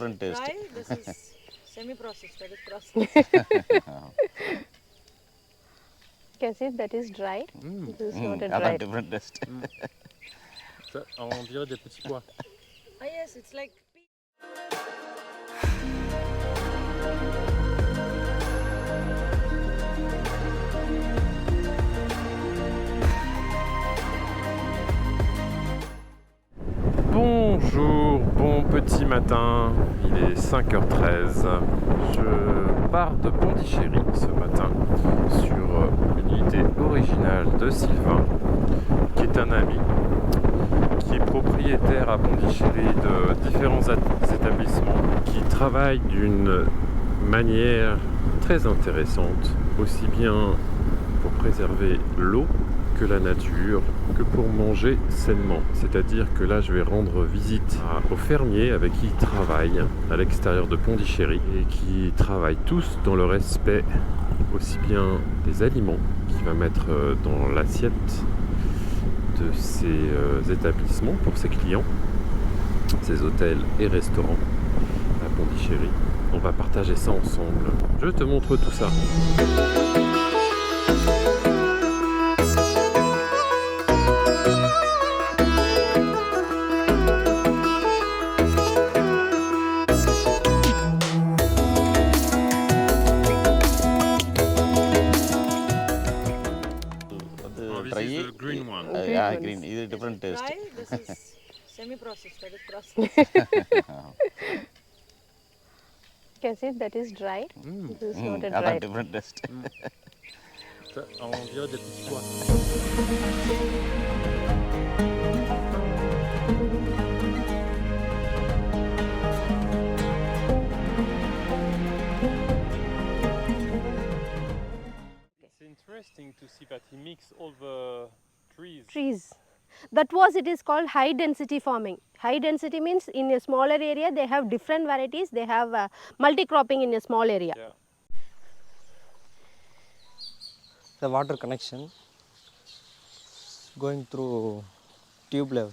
different taste. Dry, this is semi-processed, that is processed. Can see that is dry. This is not a Other dry. different taste. Ça, on dirait des petits pois. Ah yes, it's like Bonjour, bon petit matin, il est 5h13. Je pars de Pondichéry ce matin sur une idée originale de Sylvain, qui est un ami, qui est propriétaire à Pondichéry de différents établissements, qui travaille d'une manière très intéressante, aussi bien pour préserver l'eau que la nature, que pour manger sainement. C'est-à-dire que là, je vais rendre visite aux fermiers avec qui ils travaillent à l'extérieur de Pondichéry et qui travaillent tous dans le respect aussi bien des aliments qu'il va mettre dans l'assiette de ces établissements pour ses clients, ces hôtels et restaurants à Pondichéry. On va partager ça ensemble. Je te montre tout ça. Dry, This is the green one. yeah, ones. green. Is a different taste. dry, this is semi-processed, that is processed. Can see that is dry. This is not a Other dry. different taste. Ça, on dirait des petits pois. It's interesting to see that he mixed all the trees. Trees. That was, it is called high density farming. High density means in a smaller area they have different varieties, they have multi-cropping in a small area. Yeah. The water connection going through tube level.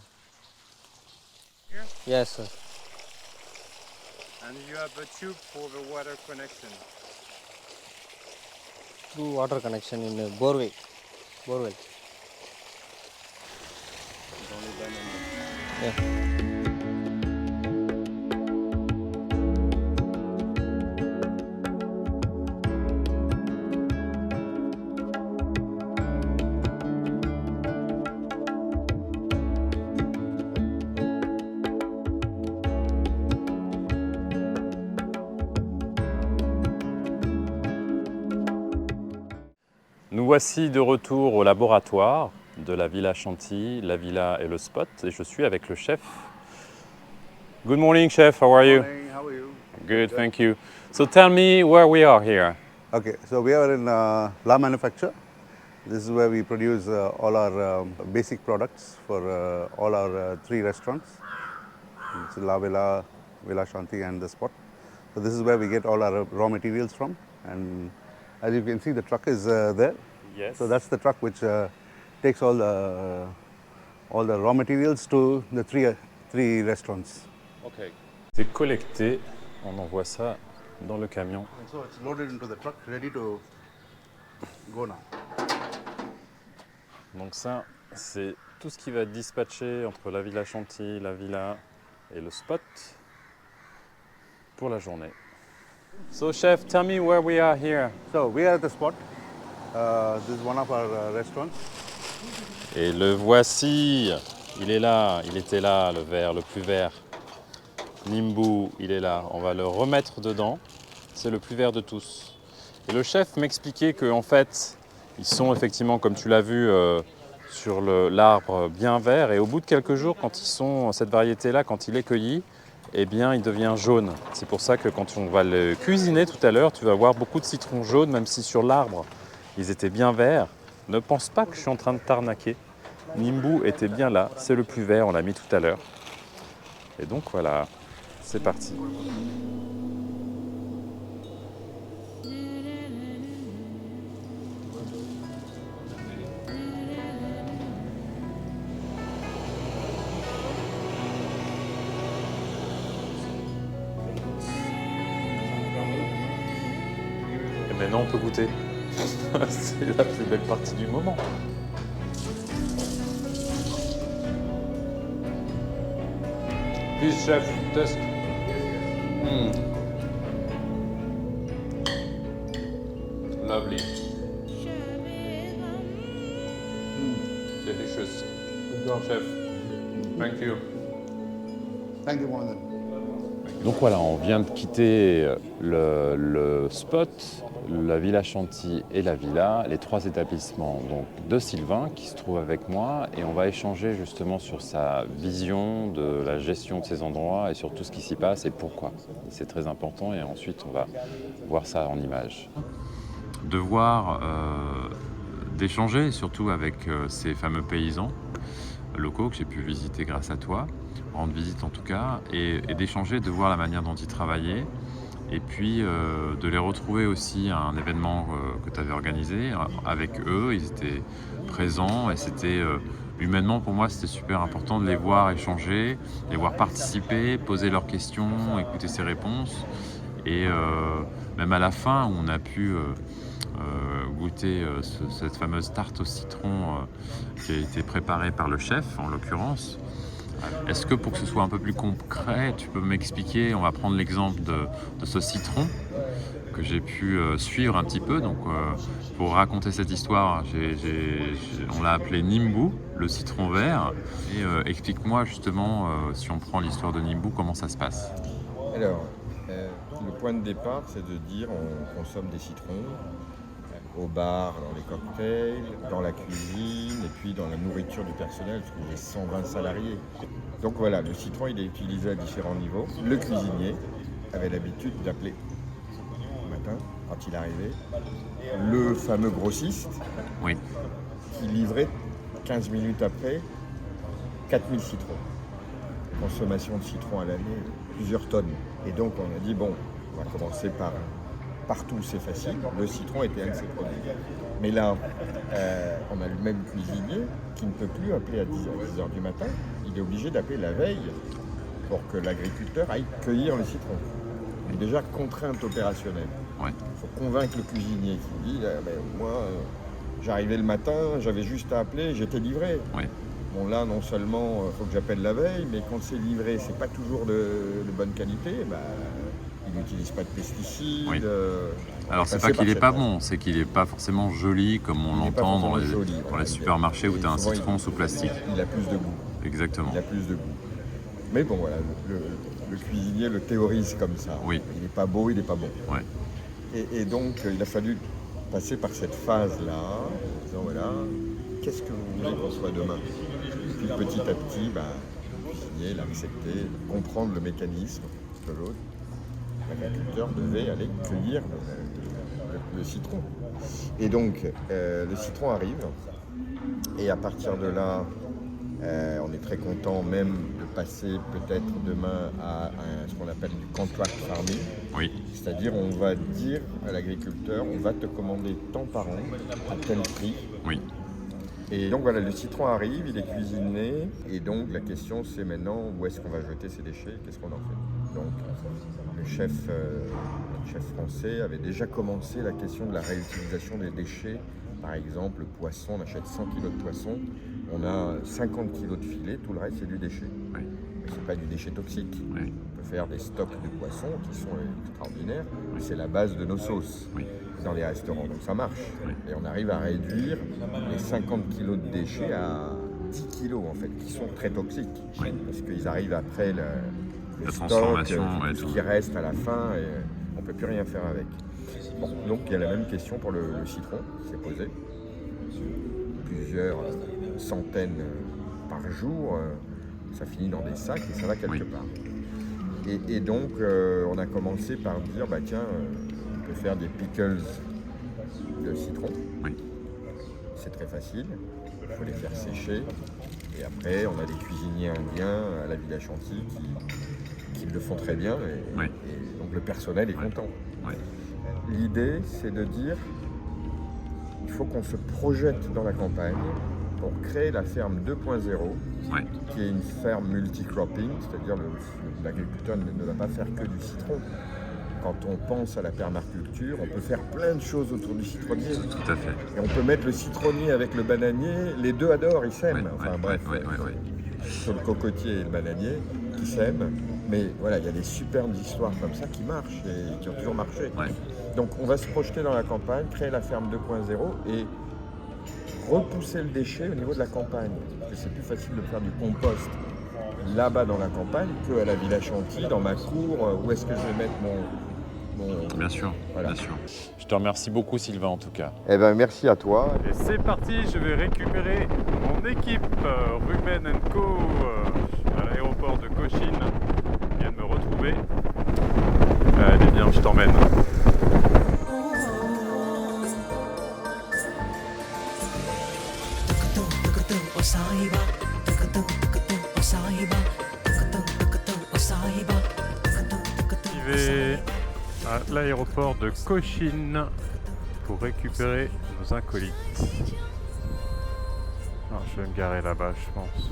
Here? Yes, sir. And you have a tube for the water connection. Through water connection in a borewell. Borewell. Yeah. Nous voici de retour au laboratoire de la Villa Chantilly, la villa et le spot, et je suis avec le chef. Good morning, chef. How are you? Morning, how are you? Good, thank you. So tell me where we are here. Okay, so we are in La Manufacture. This is where we produce all our basic products for all our 3 restaurants. It's La Villa, Villa Shanti and the Spot. So this is where we get all our raw materials from. And as you can see, the truck is there. Yes. So that's the truck which takes all the raw materials to the three restaurants. Okay. C'est collecté, on envoie ça dans le camion. And so it's loaded into the truck, ready to go now. Donc ça, c'est tout ce qui va être dispatché entre la Villa Chantilly, la villa et le spot pour la journée. So chef, tell me where we are here. So we are at the Spot. This is one of our restaurants. Et le voici, il est là, il était là, le verre, le plus vert. Nimbu, il est là, on va le remettre dedans. C'est le plus vert de tous. Et le chef m'expliquait qu'en fait, ils sont effectivement, comme tu l'as vu, sur l'arbre bien vert. Et au bout de quelques jours, quand ils sont, cette variété-là, quand il est cueilli, eh bien, il devient jaune. C'est pour ça que quand on va le cuisiner tout à l'heure, tu vas voir beaucoup de citrons jaunes, même si sur l'arbre, ils étaient bien verts. Ne pense pas que je suis en train de t'arnaquer. Nimbu était bien là, c'est le plus vert, on l'a mis tout à l'heure. Et donc voilà, c'est parti. Maintenant, on peut goûter. C'est la plus belle partie du moment. Please, chef, test. Lovely. Delicious. Good job, chef. Thank you. Thank you, Mohan. Donc voilà, on vient de quitter le spot, la Villa Chanty et la villa, les 3 établissements donc, de Sylvain qui se trouve avec moi et on va échanger justement sur sa vision de la gestion de ces endroits et sur tout ce qui s'y passe et pourquoi. C'est très important et ensuite on va voir ça en images. De voir, d'échanger surtout avec ces fameux paysans locaux que j'ai pu visiter grâce à toi, rendre visite en tout cas, et d'échanger, de voir la manière dont ils travaillaient, et puis de les retrouver aussi à un événement que tu avais organisé avec eux. Ils étaient présents et c'était humainement pour moi c'était super important de les voir échanger, les voir participer, poser leurs questions, écouter ses réponses, et même à la fin où on a pu goûter cette fameuse tarte au citron qui a été préparée par le chef en l'occurrence. Est-ce que pour que ce soit un peu plus concret, tu peux m'expliquer, on va prendre l'exemple de ce citron que j'ai pu suivre un petit peu. Donc, pour raconter cette histoire, on l'a appelé Nimbu, le citron vert. Et explique-moi justement, si on prend l'histoire de Nimbu, comment ça se passe. Alors, le point de départ, c'est de dire on consomme des citrons au bar, dans les cocktails, dans la cuisine et puis dans la nourriture du personnel, parce que j'ai 120 salariés. Donc voilà, le citron il est utilisé à différents niveaux. Le cuisinier avait l'habitude d'appeler le matin, quand il arrivait, le fameux grossiste Oui. qui livrait 15 minutes après 4000 citrons. Consommation de citron à l'année, plusieurs tonnes. Et donc on a dit, bon, on va commencer par... Partout c'est facile, le citron était un de ces produits. Mais là, on a le même cuisinier qui ne peut plus appeler à 10h du matin, il est obligé d'appeler la veille pour que l'agriculteur aille cueillir le citron. Il est déjà contrainte opérationnelle. Ouais. Il faut convaincre le cuisinier qui dit moi, j'arrivais le matin, j'avais juste à appeler, j'étais livré. Ouais. Bon là, non seulement il faut que j'appelle la veille, mais quand c'est livré, c'est pas toujours de bonne qualité. Il n'utilise pas de pesticides. Oui. Alors c'est pas qu'il n'est pas bon, c'est qu'il n'est pas forcément joli comme on l'entend dans les supermarchés où tu as un citron sous plastique. Il a plus de goût. Exactement. Il a plus de goût. Mais bon voilà, le cuisinier le théorise comme ça. Oui. Il n'est pas beau, il n'est pas bon. Ouais. Et donc il a fallu passer par cette phase-là, en disant voilà, qu'est-ce que vous voulez qu'on soit demain? Et puis petit à petit, le cuisinier l'a accepté, comprendre le mécanisme de l'autre. L'agriculteur devait aller cueillir le citron. Et donc, le citron arrive. Et à partir de là, on est très content même de passer peut-être demain à ce qu'on appelle du contract farming. Oui. C'est-à-dire, on va dire à l'agriculteur, on va te commander tant par an, à tel prix. Oui. Et donc voilà, le citron arrive, il est cuisiné. Et donc, la question, c'est maintenant, où est-ce qu'on va jeter ces déchets? Qu'est-ce qu'on en fait? Donc, le chef français avait déjà commencé la question de la réutilisation des déchets. Par exemple, le poisson, on achète 100 kg de poisson, on a 50 kg de filet, tout le reste c'est du déchet. Oui. Mais ce n'est pas du déchet toxique. Oui. On peut faire des stocks de poissons qui sont extraordinaires. C'est la base de nos sauces dans les restaurants, donc ça marche. Oui. Et on arrive à réduire les 50 kg de déchets à 10 kg en fait, qui sont très toxiques. Oui. Parce qu'ils arrivent après le transformation stock, et tout tout. ce qui reste à la fin et on ne peut plus rien faire avec. Bon, donc il y a la même question pour le citron qui s'est posée. Plusieurs centaines par jour, ça finit dans des sacs et ça va quelque part. Et donc on a commencé par dire tiens, on peut faire des pickles de citron. Oui. C'est très facile, il faut les faire sécher. Et après, on a des cuisiniers indiens à la Villa Chanty qui le font très bien. Et donc le personnel est content. Oui. L'idée, c'est de dire qu'il faut qu'on se projette dans la campagne pour créer la ferme 2.0, qui est une ferme multi-cropping, c'est-à-dire l'agriculteur ne va pas faire que du citron. quand on pense à la permaculture, on peut faire plein de choses autour du citronnier. Tout à fait. Et on peut mettre le citronnier avec le bananier, les deux adorent, ils s'aiment. Sur le cocotier et le bananier, qui s'aiment. Mais voilà, il y a des superbes histoires comme ça qui marchent et qui ont toujours marché. Ouais. Donc on va se projeter dans la campagne, créer la ferme 2.0 et repousser le déchet au niveau de la campagne. Parce que c'est plus facile de faire du compost là-bas dans la campagne qu'à la Villa Chantilly, dans ma cour, où est-ce que je vais mettre mon... Bien sûr, Voilà. bien sûr. Je te remercie beaucoup Sylvain en tout cas. Eh ben merci à toi. Et c'est parti, je vais récupérer mon équipe Ruben & Co à l'aéroport de Cochin. Ils viennent me retrouver. Allez viens, je t'emmène. Arrivé à l'aéroport de Cochin pour récupérer nos acolytes. Alors, je vais me garer là-bas, je pense.